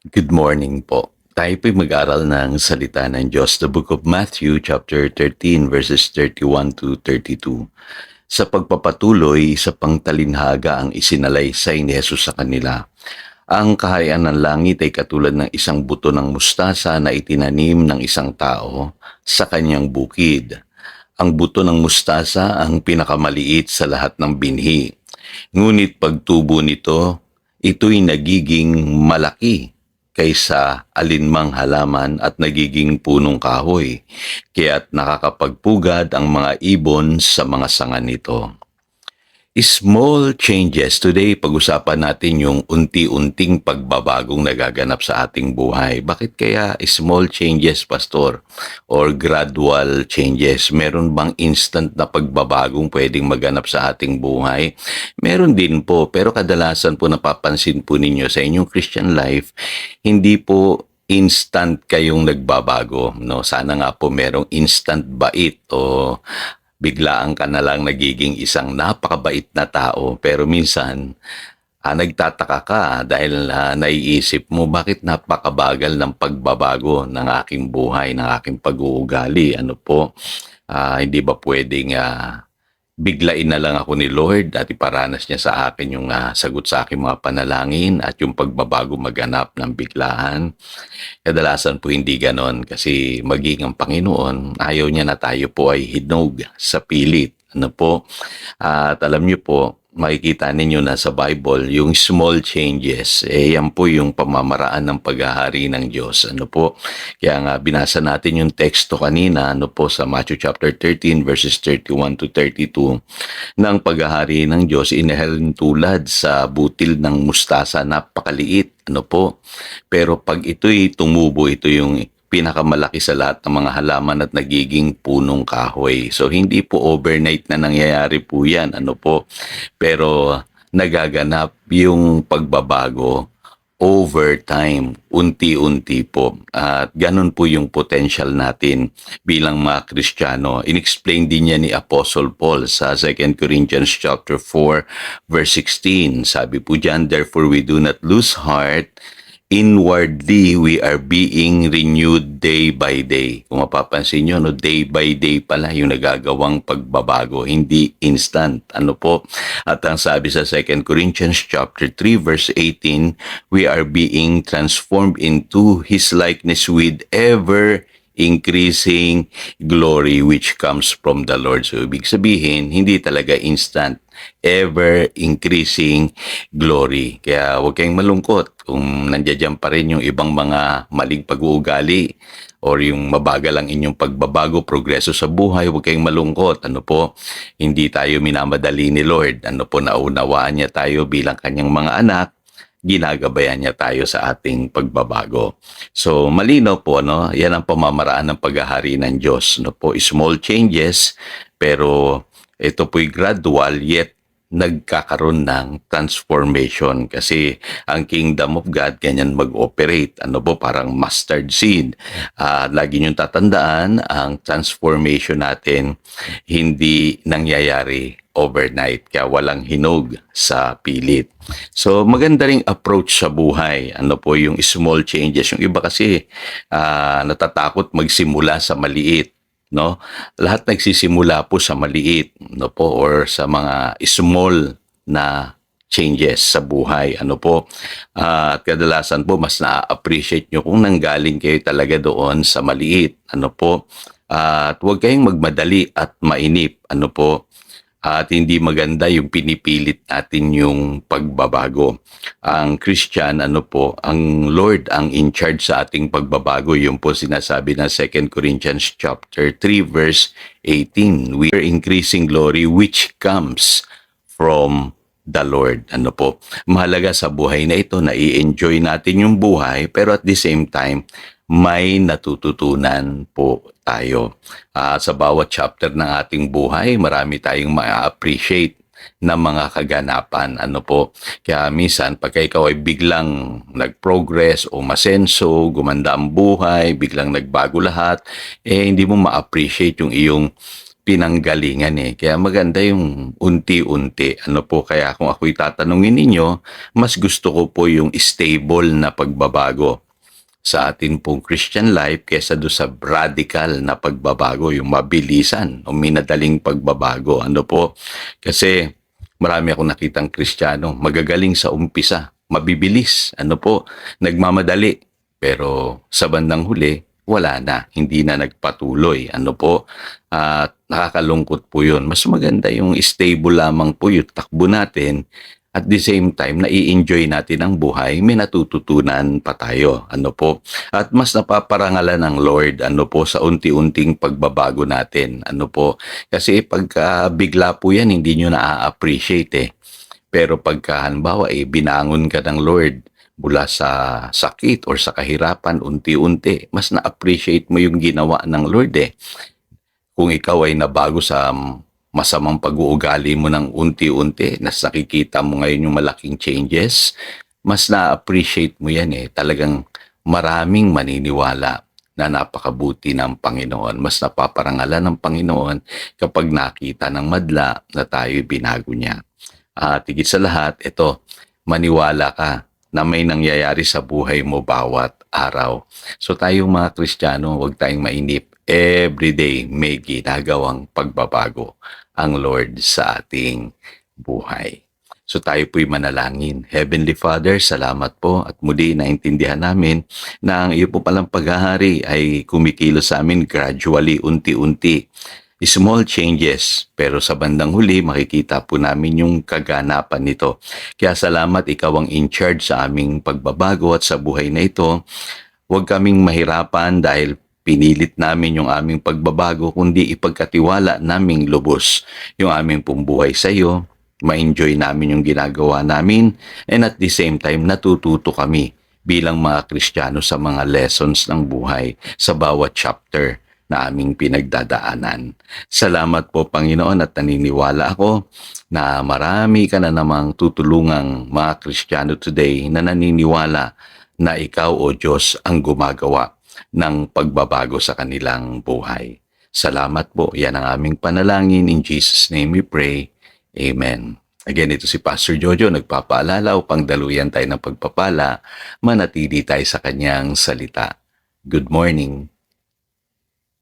Good morning po. Tayo po'y mag-aral ng salita ng Diyos, the book of Matthew, chapter 13, verses 31 to 32. Sa pagpapatuloy, sa pangtalinhaga ang isinalaysay ni Jesus sa kanila. Ang kaharian ng langit ay katulad ng isang buto ng mustasa na itinanim ng isang tao sa kanyang bukid. Ang buto ng mustasa ang pinakamaliit sa lahat ng binhi. Ngunit pagtubo nito, ito'y nagiging malaki kaysa alinmang halaman at nagiging punong kahoy, kaya't nakakapagpugad ang mga ibon sa mga sanga nito. Small changes. Today, pag-usapan natin yung unti-unting pagbabagong nagaganap sa ating buhay. Bakit kaya small changes, Pastor? Or gradual changes? Meron bang instant na pagbabagong pwedeng maganap sa ating buhay? Meron din po, pero kadalasan po napapansin po ninyo sa inyong Christian life, hindi po instant kayong nagbabago, no? Sana nga po merong instant bait o biglaan ka na lang nagiging isang napakabait na tao, pero minsan nagtataka ka dahil naiisip mo bakit napakabagal ng pagbabago ng aking buhay, ng aking pag-uugali. Ano po, hindi ba pwedeng biglain na lang ako ni Lord at iparanas niya sa akin yung sagot sa aking mga panalangin at yung pagbabago maganap ng biglaan? Kadalasan po hindi ganon kasi maging ang Panginoon, ayaw niya na tayo po ay hinog sa pilit. Ano po? At alam niyo po, makikita ninyo na sa Bible, yung small changes, yan po yung pamamaraan ng paghahari ng Diyos. Ano po? Kaya nga, binasa natin yung teksto kanina, ano po, sa Matthew chapter 13, verses 31 to 32, ng paghahari ng Diyos, inahalin tulad sa butil ng mustasa, napakaliit. Ano po? Pero pag ito'y tumubo, ito yung pinakamalaki sa lahat ng mga halaman at nagiging punong kahoy. So, hindi po overnight na nangyayari po yan. Ano po? Pero nagaganap yung pagbabago over time, unti-unti po. At ganun po yung potential natin bilang mga Kristiyano. Inexplain din niya ni Apostle Paul sa 2 Corinthians chapter 4, verse 16. Sabi po dyan, therefore we do not lose heart. Inwardly, we are being renewed day by day. Kung mapapansin nyo, no, day by day pala yung nagagawang pagbabago, hindi instant. Ano po? At ang sabi sa 2 Corinthians chapter 3 verse 18, we are being transformed into His likeness with ever increasing glory which comes from the Lord. So, ibig sabihin, hindi talaga instant, ever increasing glory. Kaya huwag kayong malungkot kung nandiyan pa rin yung ibang mga maling pag-uugali or yung mabagal ang inyong pagbabago, progreso sa buhay, huwag kayong malungkot. Ano po, hindi tayo minamadali ni Lord. Ano po, naunawaan niya tayo bilang kanyang mga anak, ginagabayan niya tayo sa ating pagbabago. So, malinaw po, no? Yan ang pamamaraan ng paghahari ng Diyos. No po, small changes, pero ito po'y gradual, yet nagkakaroon ng transformation kasi ang kingdom of God ganyan mag-operate. Ano po, parang mustard seed. Lagi niyong tatandaan, ang transformation natin hindi nangyayari overnight, kaya walang hinog sa pilit. So, maganda ring approach sa buhay. Ano po yung small changes. Yung iba kasi natatakot magsimula sa maliit. No? Lahat nagsisimula po sa maliit, no po, or sa mga small na changes sa buhay. Ano po? At kadalasan po mas na-appreciate nyo kung nanggaling kayo talaga doon sa maliit. Ano po? At huwag kayong magmadali at mainip. Ano po? At hindi maganda yung pinipilit natin yung pagbabago. Ang Christian, ano po, ang Lord ang in charge sa ating pagbabago. Yung po sinasabi ng 2 Corinthians chapter 3 verse 18. We are increasing glory which comes from the Lord. Ano po, mahalaga sa buhay na ito na i-enjoy natin yung buhay, pero at the same time, may natututunan po tayo. Sa bawat chapter ng ating buhay, marami tayong ma-appreciate na mga kaganapan. Ano po, kaya minsan pagka ikaw ay biglang nag-progress o masenso, gumanda ang buhay, biglang nagbago lahat, hindi mo ma-appreciate yung iyong pinanggalingan eh. Kaya maganda yung unti-unti. Ano po, kaya kung ako'y tatanungin ninyo, mas gusto ko po yung stable na pagbabago sa atin pong Christian life kesa do sa radical na pagbabago, yung mabilisan o minadaling pagbabago. Ano po? Kasi marami akong nakitang Kristiyano, magagaling sa umpisa, mabibilis, ano po, nagmamadali. Pero sa bandang huli, wala na, hindi na nagpatuloy. Ano po? At nakakalungkot po yun. Mas maganda yung stable lamang po yung takbo natin. At the same time, nai-enjoy natin ang buhay, may natututunan pa tayo. Ano po? At mas napaparangalan ng Lord, ano po, sa unti-unting pagbabago natin. Ano po? Kasi pagka bigla po yan, hindi nyo na-appreciate eh. Pero pagka halimbawa, binangon ka ng Lord mula sa sakit or sa kahirapan, unti-unti, mas na-appreciate mo yung ginawa ng Lord eh. Kung ikaw ay nabago sa masamang pag-uugali mo ng unti-unti, nas nakikita mo ngayon yung malaking changes, mas na-appreciate mo yan eh. Talagang maraming maniniwala na napakabuti ng Panginoon. Mas napaparangalan ng Panginoon kapag nakita ng madla na tayo binago niya. At higit sa lahat, ito, maniwala ka na may nangyayari sa buhay mo bawat araw. So tayong mga Kristiyano, huwag tayong mainip. Every day may ginagawang pagbabago ang Lord sa ating buhay. So tayo po'y manalangin. Heavenly Father, salamat po at muli naintindihan namin na ang iyo po palang paghahari ay kumikilos sa amin gradually, unti-unti. Small changes, pero sa bandang huli makikita po namin yung kaganapan nito. Kaya salamat, ikaw ang in charge sa aming pagbabago at sa buhay na ito. Huwag kaming mahirapan dahil pinilit namin yung aming pagbabago, kundi ipagkatiwala naming lubos yung aming pumbuhay sa iyo, ma-enjoy namin yung ginagawa namin, and at the same time natututo kami bilang mga Kristiyano sa mga lessons ng buhay sa bawat chapter na aming pinagdadaanan. Salamat po Panginoon at naniniwala ako na marami ka na namang tutulungang mga Kristiyano today na naniniwala na ikaw o Diyos ang gumagawa ng pagbabago sa kanilang buhay. Salamat po. Yan ang aming panalangin. In Jesus' name we pray. Amen. Again, ito si Pastor Jojo, nagpapaalala upang daluyan tayo ng pagpapala, manatili tayo sa kanyang salita. Good morning.